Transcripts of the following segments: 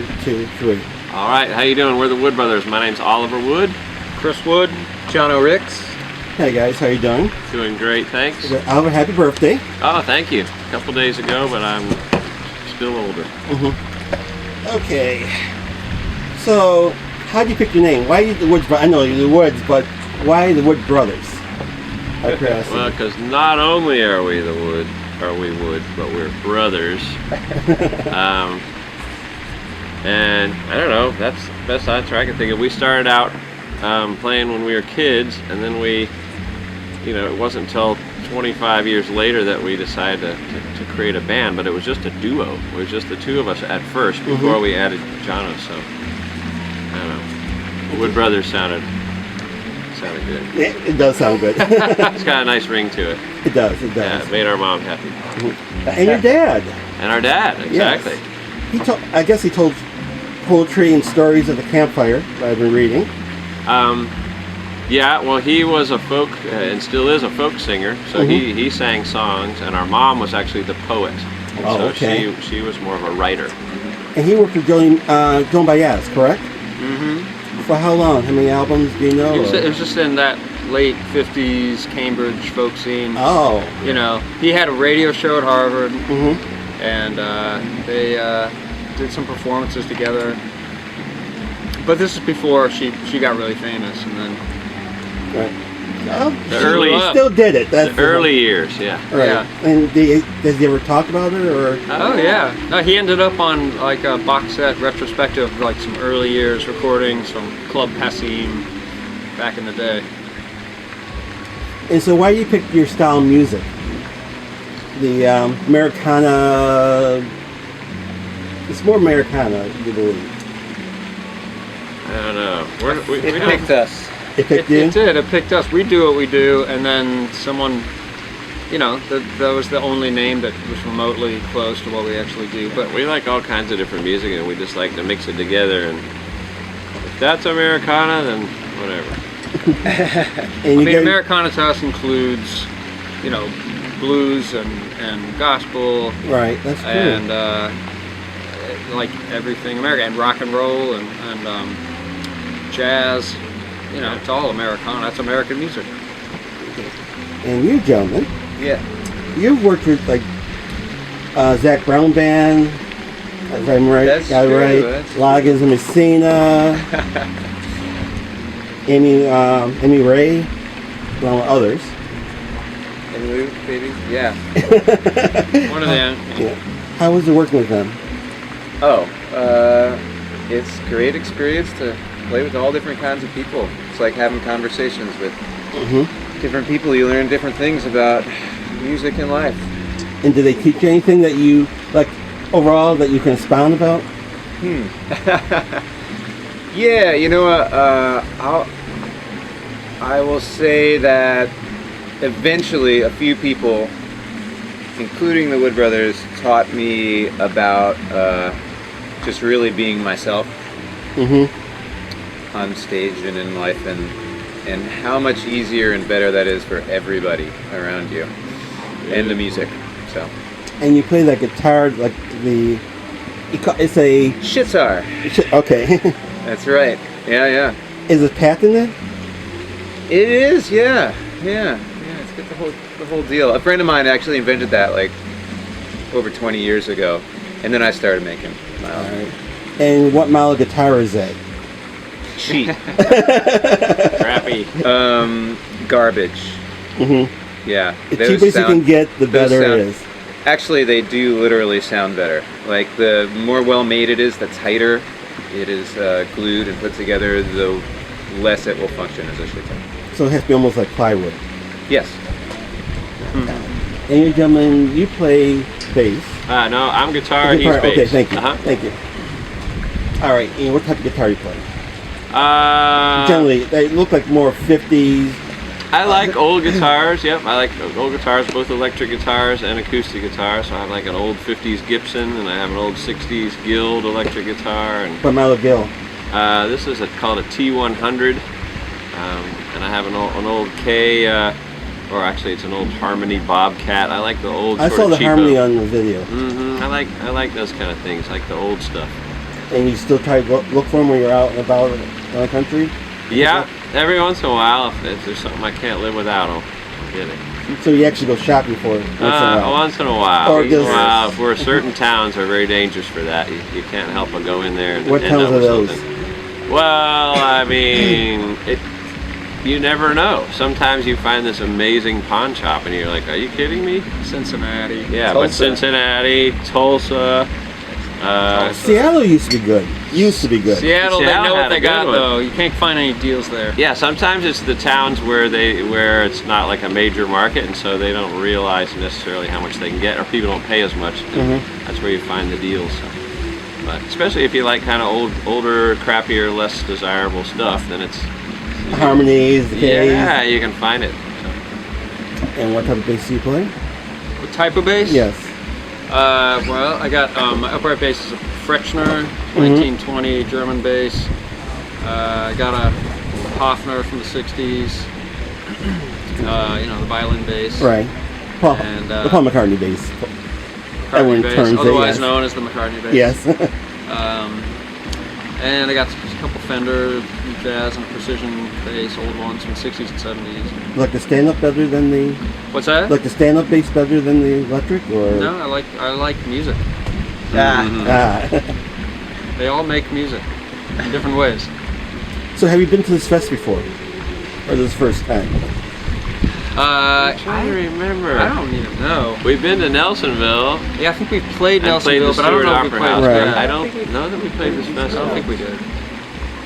1, 2, 3. All right, how you doing? We're the Wood Brothers. My name's Oliver Wood. Chris Wood, John O'Ricks. Hey guys, how you doing? Doing great, thanks. Oliver, happy birthday. Oh, thank you. A couple days ago, but I'm still older. Okay. So, how do you pick your name? Why the Woods? I know you're the Woods, but why the Wood Brothers? Well, because not only are we Wood, but we're brothers. And I don't know. That's the best answer I can think of. We started out playing when we were kids, and then it wasn't until 25 years later that we decided to create a band, but it was just a duo. It was just the two of us at first before we added Jono. So I don't know. The Wood Brothers sounded good. It does sound good. It's got a nice ring to it. It does. Yeah, it made our mom happy. And your dad. And our dad, exactly. Yes. I guess he told poetry and stories at the campfire that I've been reading. Yeah, well, he was a folk, and still is a folk singer, so he sang songs, and our mom was actually the poet. Oh, so okay. she was more of a writer. And he worked with Joan Baez, correct? For how long? How many albums do you know? It was just in that late 50s Cambridge folk scene. Oh. You know, he had a radio show at Harvard, and they did some performances together. But this is before she got really famous, and then... Right. Well, He still did it. That's the early years, yeah. Right. Yeah. And does he ever talk about it, or? Oh yeah. No, he ended up on like a box set retrospective of like some early years recordings from Club Passim back in the day. And so, why do you pick your style of music? The Americana. It's more Americana, you believe? I don't know. We It don't- picked us. It picked you? It did. It picked us. We do what we do, and then someone, that was the only name that was remotely close to what we actually do. But we like all kinds of different music, and we just like to mix it together. And if that's Americana, then whatever. And Americana to us includes, blues and gospel. Right, that's true. And like everything American, and rock and roll and jazz. It's all Americana. That's American music. And you gentlemen, you've worked with like Zach Brown Band, if I'm right. That's true. Right. Loggins and Messina, Amy Ray, along with others. And Lou, baby? Yeah. One of them. Yeah. How was it working with them? It's a great experience to play with all different kinds of people. It's like having conversations with different people. You learn different things about music and life. And do they teach you anything that you, like, overall, that you can expound about? Yeah, I will say that eventually a few people, including the Wood Brothers, taught me about just really being myself on stage and in life, and how much easier and better that is for everybody around you and the music. So. And you play that guitar, like it's a Shitar. Okay. That's right. Yeah. Is it patented? It is. Yeah. It's got the whole deal. A friend of mine actually invented that like over 20 years ago, and then I started making my own. All right. And what model guitar is that? Cheap. Crappy. Garbage. Yeah. The cheapest you can get, the better it is. Actually, they do literally sound better. Like, the more well-made it is, the tighter it is glued and put together, the less it will function as a shitar. So it has to be almost like plywood. Yes. And you gentlemen, you play bass. No, I'm guitar, he's bass. Okay, thank you. Thank you. All right, and what type of guitar you play? Generally, they look like more 50s. I like old guitars, yep. I like old guitars, both electric guitars and acoustic guitars. So I have like an old 50s Gibson, and I have an old 60s Guild electric guitar. And what model Guild? This is called a T100, and I have an old K, or actually it's an old Harmony Bobcat. I like the old. I saw the cheapo. Harmony on the video. I like those kind of things, like the old stuff. And you still try to look for them when you're out and about in the country? Yeah, every once in a while, if there's something I can't live without, I'll get it. So you actually go shopping for it Once in a while. Or Once in a while. Where certain towns are very dangerous for that. You can't help but go in there and What end towns up are with those? something. Well, I mean, you never know. Sometimes you find this amazing pawn shop and you're like, are you kidding me? Cincinnati. Yeah, Tulsa. but Cincinnati, Tulsa, Seattle used to be good. Seattle, they Seattle know had what they a good got one. though. You can't find any deals there. yeah, sometimes it's the towns where it's not like a major market, and so they don't realize necessarily how much they can get, or people don't pay as much. That's where you find the deals. But especially if you like kind of older, crappier, less desirable stuff, then it's Harmonies, the Ks. yeah, you can find it. And what type of bass do you play? What type of bass? Yes. Well, I got my upright bass is a Frechner 1920 German bass. I got a Hofner from the 60s. The violin bass. Right. Paul, And, the Paul McCartney bass. McCartney Everyone bass, terms it, otherwise yes. known as the McCartney bass. Yes. And I got a couple Fender jazz and precision bass, old ones from the 60s and 70s. Like the stand-up better than the... What's that? Like the stand-up bass better than the electric, or... No, I like music. Ah. They all make music in different ways. So have you been to this fest before? Or this first time? I'm trying to remember. I don't even know. We've been to Nelsonville. Yeah, I think we've played And played Nelsonville, the but I don't Stewart know if we Opera played House. Right. yeah. I don't know that we played this I festival. don't think we did.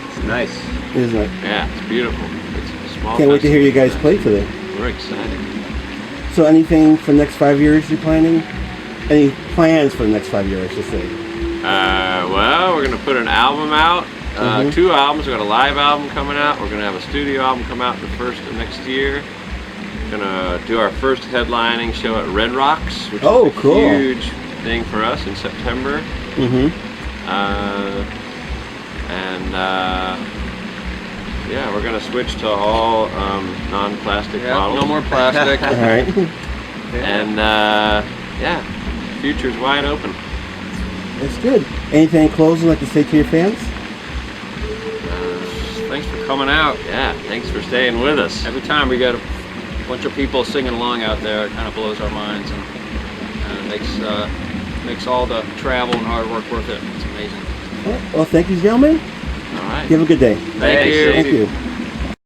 It's nice. Isn't it? Yeah, it's beautiful. It's a small Can't wait to hear you guys festival. play today. We're excited. So anything for the next 5 years you're planning? Any plans for the next 5 years, I should say? Well, we're going to put an album out. 2 albums. We've got a live album coming out. We're going to have a studio album come out the first of next year. We're going to do our first headlining show at Red Rocks, which is a cool. huge thing for us in September. Yeah, we're going to switch to all non-plastic Yeah, bottles. no more plastic. All right. And yeah, future's wide open. That's good. Anything in closing you'd like to say to your fans? Thanks for coming out. Yeah, thanks for staying with us. Every time we got a bunch of people singing along out there, it kind of blows our minds and makes all the travel and hard work worth it. It's amazing. Well, thank you, gentlemen. All right. You have a good day. Thank you. Thank you.